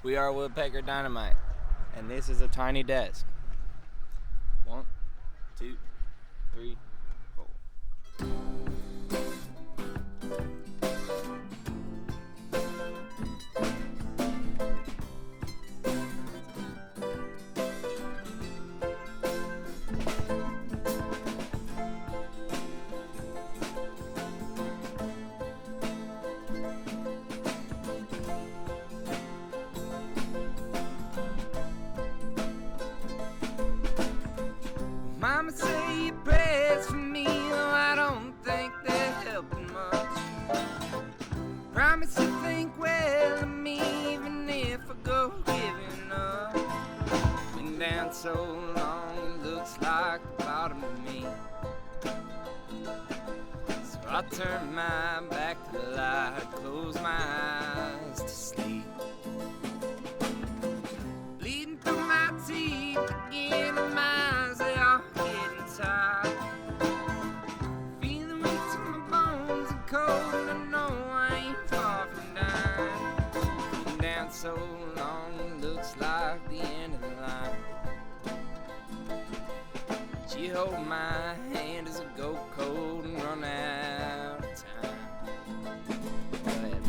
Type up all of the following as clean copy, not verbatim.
We are Woodpecker Dynamite, and this is a tiny desk. 1, 2, 3, 4. Mama say your prayers for me, though I don't think they're helping much. Promise to think well of me, even if I go giving up. Been down so long, it looks like the bottom of me. So I turn my back to the light, close my eyes to sleep. Bleeding through my teeth again, and my eyes, they are getting tired. Feeling weak to my bones and cold, and I know I ain't far from dying. Been down so long, it looks like the end of the line. She hold my hand as I go cold and run out of time. Go ahead.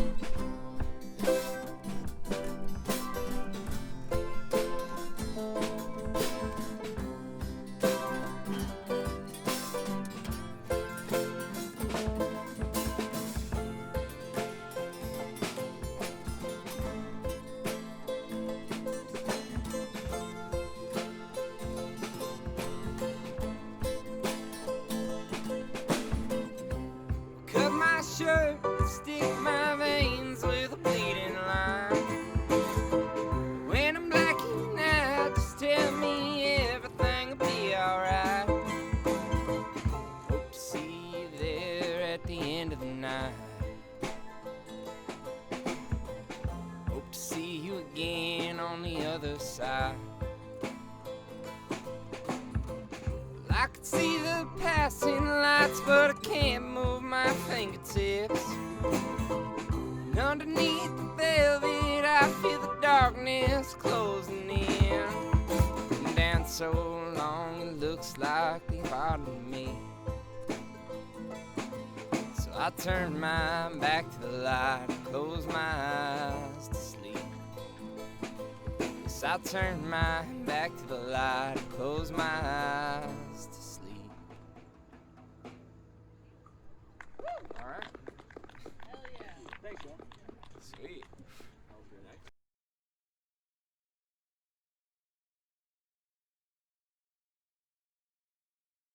Cut my shirt, stick my veins with a bleeding line. When I'm blacking out, just tell me everything will be alright. Hope to see you there at the end of the night. Hope to see you again on the other side. I could see the passing lights, but I can't move my fingertips. And underneath the velvet, I feel the darkness closing in. Been down so long, it looks like the bottom of me. So I turn my back to the light, close my eyes to sleep. Yes, I turn my back to the light, close my eyes to sleep. All right. Hell yeah. Thanks, man. Sweet.